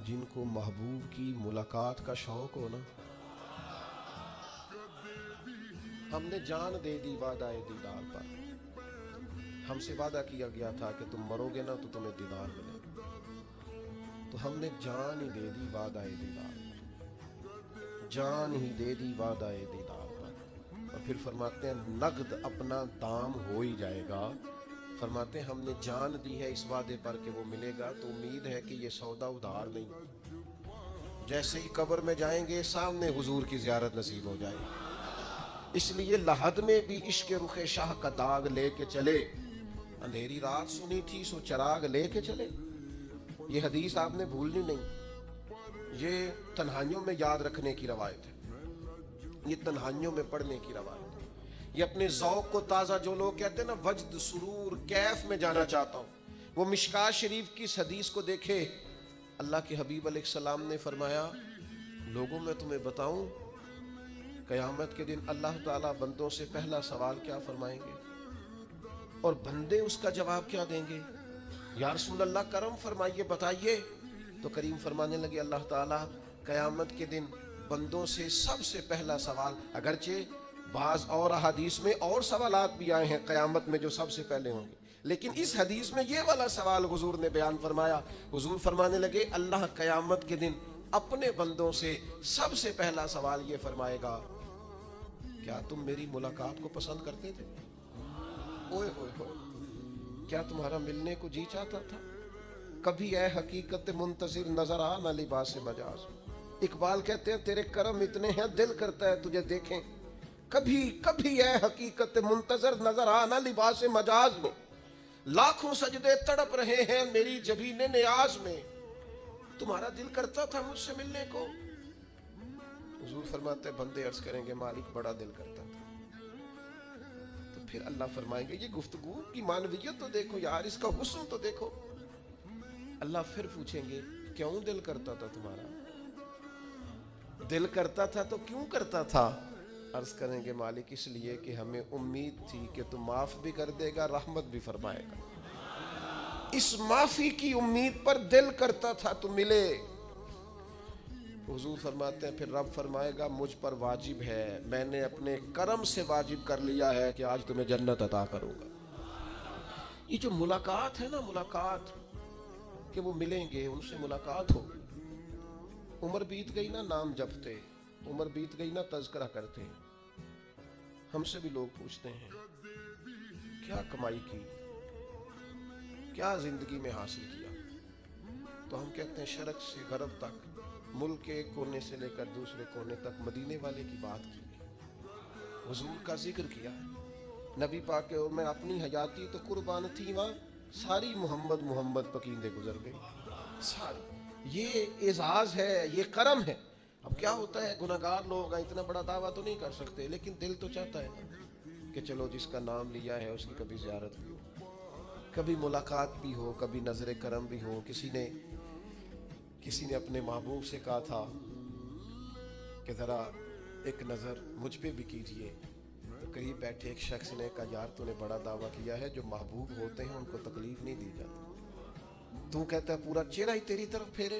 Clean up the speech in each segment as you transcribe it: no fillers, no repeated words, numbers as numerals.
جن کو محبوب کی ملاقات کا شوق ہو نا، ہم نے جان دے دی وعدہ دیدار پر. ہم سے وعدہ کیا گیا تھا کہ تم مرو گے نا تو تمہیں دیدار ملے گا، تو ہم نے جان ہی دے دی وعدہ دیدار پر، جان ہی دے دی وعدہ دیدار پر. اور پھر فرماتے ہیں نقد اپنا دام ہو ہی جائے گا. فرماتے ہیں ہم نے جان دی ہے اس وعدے پر کہ وہ ملے گا، تو امید ہے کہ یہ سودا ادھار نہیں. جیسے ہی قبر میں جائیں گے سامنے حضور کی زیارت نصیب ہو جائے گی. اس لیے لحد میں بھی عشق رخ شاہ کا داغ لے کے چلے. اندھیری رات سنی تھی سو چراغ لے کے چلے. یہ حدیث آپ نے بھولنی نہیں. یہ تنہائیوں میں یاد رکھنے کی روایت ہے، یہ تنہائیوں میں پڑھنے کی روایت ہے. یہ اپنے ذوق کو تازہ، جو لوگ کہتے ہیں نا وجد سرور کیف میں جانا چاہتا ہوں، وہ مشکات شریف کی اس حدیث کو دیکھے. اللہ کے حبیب علیہ السلام نے فرمایا لوگوں میں تمہیں بتاؤں قیامت کے دن اللہ تعالیٰ بندوں سے پہلا سوال کیا فرمائیں گے اور بندے اس کا جواب کیا دیں گے. یا رسول اللہ کرم فرمائیے بتائیے. تو کریم فرمانے لگے اللہ تعالیٰ قیامت کے دن بندوں سے سب سے پہلا سوال، اگرچہ بعض اور احادیث میں اور سوالات بھی آئے ہیں قیامت میں جو سب سے پہلے ہوں گے، لیکن اس حدیث میں یہ والا سوال حضور نے بیان فرمایا. حضور فرمانے لگے اللہ قیامت کے دن اپنے بندوں سے سب سے پہلا سوال یہ فرمائے گا کیا تم میری ملاقات کو پسند کرتے تھے؟ اوئے ہوئے ہوئے، کیا تمہارا ملنے کو جی چاہتا تھا؟ کبھی اے حقیقت منتظر نظر آ نہ لباس مجاز. اقبال کہتے ہیں تیرے کرم اتنے ہیں دل کرتا ہے تجھے دیکھیں. کبھی کبھی اے حقیقت منتظر نظر آ نہ لباس مجاز میں. لاکھوں سجدے تڑپ رہے ہیں میری جبین نیاز میں. تمہارا دل کرتا تھا مجھ سے ملنے کو؟ حضور فرماتے بندے عرض کریں گے مالک بڑا دل کرتا تھا. تو پھر اللہ فرمائیں گے یہ گفتگو کی معنویت تو دیکھو یار، اس کا حسن تو دیکھو. اللہ پھر پوچھیں گے کیوں دل کرتا تھا تمہارا؟ دل کرتا تھا تو کیوں کرتا تھا؟ عرض کریں گے مالک اس لیے کہ ہمیں امید تھی کہ تو معاف بھی کر دے گا رحمت بھی فرمائے گا. اس معافی کی امید پر دل کرتا تھا تو ملے. حضور فرماتے ہیں پھر رب فرمائے گا مجھ پر واجب ہے، میں نے اپنے کرم سے واجب کر لیا ہے کہ آج تمہیں جنت عطا کروں گا. یہ جو ملاقات ہے نا، ملاقات کہ وہ ملیں گے، ان سے ملاقات ہوگی. عمر بیت گئی نا نام جپتے، عمر بیت گئی نا تذکرہ کرتے. ہم سے بھی لوگ پوچھتے ہیں کیا کمائی کی، کیا زندگی میں حاصل کیا، تو ہم کہتے ہیں شرق سے غرب تک، ملک کے ایک کونے سے لے کر دوسرے کونے تک مدینے والے کی بات کی، حضور کا ذکر کیا. نبی پاک اور میں اپنی حیاتی تو قربان تھی وہاں ساری محمد محمد پکیندے گزر گئی ساری. یہ اعزاز ہے، یہ کرم ہے. اب کیا ہوتا ہے گناہگار لوگ ہیں، اتنا بڑا دعویٰ تو نہیں کر سکتے، لیکن دل تو چاہتا ہے کہ چلو جس کا نام لیا ہے اس کی کبھی زیارت بھی ہو، کبھی ملاقات بھی ہو، کبھی نظر کرم بھی ہو. کسی نے اپنے محبوب سے کہا تھا کہ ذرا ایک نظر مجھ پہ بھی کیجئے. تو قریب بیٹھے ایک شخص نے کہا یار تو نے بڑا دعویٰ کیا ہے، جو محبوب ہوتے ہیں ان کو تکلیف نہیں دی جاتی، تو کہتا ہے پورا چہرہ ہی تیری طرف پھیرے.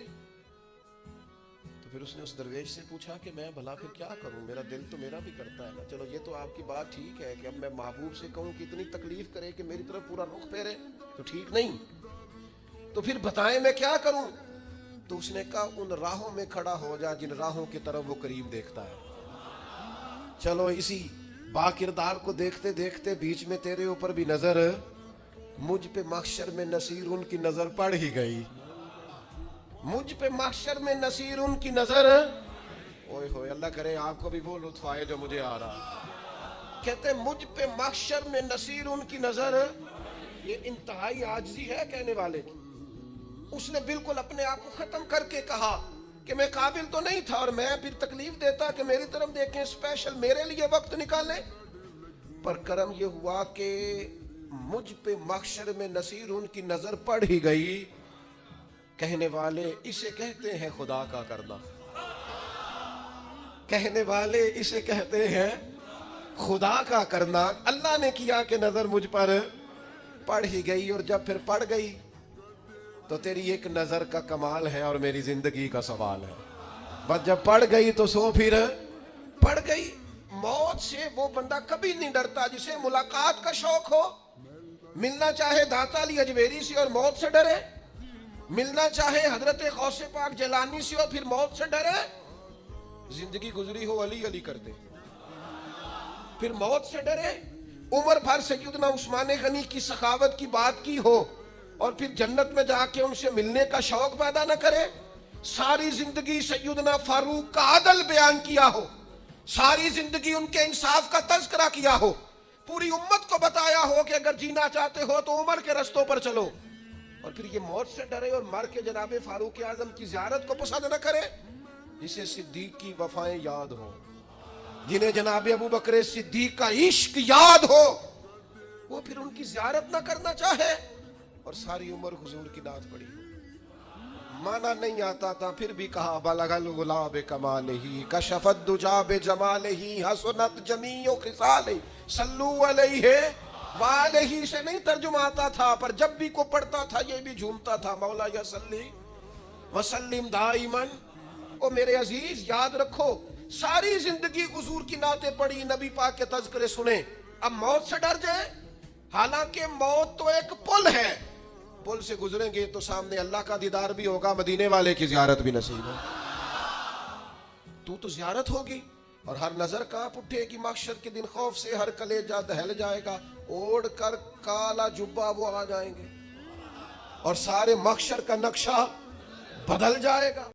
تو پھر اس نے اس درویش سے پوچھا کہ میں بھلا پھر کیا کروں، میرا دل تو میرا بھی کرتا ہے نا. چلو یہ تو آپ کی بات ٹھیک ہے کہ اب میں محبوب سے کہوں کہ اتنی تکلیف کرے کہ میری طرف پورا رخ پھیرے تو ٹھیک نہیں، تو پھر بتائیں میں کیا کروں. تو اس نے کہا ان راہوں میں کھڑا ہو جا جن راہوں کی طرف وہ کریم دیکھتا ہے. چلو اسی با کردار کو دیکھتے دیکھتے بیچ میں تیرے اوپر بھی نظر، مجھ پہ محشر میں نصیر ان کی نظر پڑ ہی گئی. مجھ پہ محشر میں نصیر ان کی نظر، اوئے ہوئے اللہ کرے آپ کو بھی وہ لطف آئے جو مجھے آ رہا. کہتے مجھ پہ محشر میں نصیر ان کی نظر. یہ انتہائی عاجزی ہے کہنے والے کی. اس نے بالکل اپنے آپ کو ختم کر کے کہا کہ میں قابل تو نہیں تھا اور میں پھر تکلیف دیتا کہ میری طرف دیکھیں اسپیشل میرے لیے وقت نکالیں. پر کرم یہ ہوا کہ مجھ پہ محشر میں نصیر ان کی نظر پڑ ہی گئی. کہنے والے اسے کہتے ہیں خدا کا کرنا، کہنے والے اسے کہتے ہیں خدا کا کرنا. اللہ نے کیا کہ نظر مجھ پر پڑ ہی گئی، اور جب پھر پڑ گئی تو تیری ایک نظر کا کمال ہے اور میری زندگی کا سوال ہے. بس جب پڑ گئی تو سو پھر پڑ گئی. موت سے وہ بندہ کبھی نہیں ڈرتا جسے ملاقات کا شوق ہو. ملنا چاہے داتا علی اجمیری سے اور موت سے ڈرے, ملنا چاہے حضرت غوث پاک جیلانی سے اور پھر موت سے ڈرے. زندگی گزری ہو علی علی کرتے پھر موت سے ڈرے. عمر بھر سیدنا عثمان غنی کی سخاوت کی بات کی ہو اور پھر جنت میں جا کے ان سے ملنے کا شوق پیدا نہ کرے. ساری زندگی سیدنا فاروق کا عدل بیان کیا ہو, ساری زندگی ان کے انصاف کا تذکرہ کیا ہو, پوری امت کو بتایا ہو کہ اگر جینا چاہتے ہو تو عمر کے رستوں پر چلو, اور پھر یہ موت سے ڈرے اور مر کے جناب فاروق اعظم کی زیارت کو پسند نہ کرے. جسے صدیق کی وفائیں یاد ہو, جنہیں جناب ابو بکر صدیق کا عشق یاد ہو, وہ پھر ان کی زیارت نہ کرنا چاہے اور ساری عمر حضور کی نعت پڑھی. مانا نہیں آتا تھا پھر بھی کہا بلغ الغلا بکمالہ کشف الدجا بجمالہ حسنت جمیع خصالہ صلو علیہ والہ. سے نہیں ترجمہ آتا تھا پر جب بھی کو پڑھتا تھا یہ بھی جھومتا تھا. مولا یا صلی وسلم دائماً. او میرے عزیز یاد رکھو, ساری زندگی حضور کی نعتیں پڑھی, نبی پاک کے تذکرے سنے, اب موت سے ڈر جائے. حالانکہ موت تو ایک پل ہے, پل سے گزریں گے تو سامنے اللہ کا دیدار بھی ہوگا, مدینے والے کی زیارت بھی نصیب ہے. تو زیارت ہوگی اور ہر نظر کانپ اٹھے گی. محشر کے دن خوف سے ہر کلیجہ دہل جائے گا, اوڑھ کر کالا جبہ وہ آ جائیں گے اور سارے محشر کا نقشہ بدل جائے گا.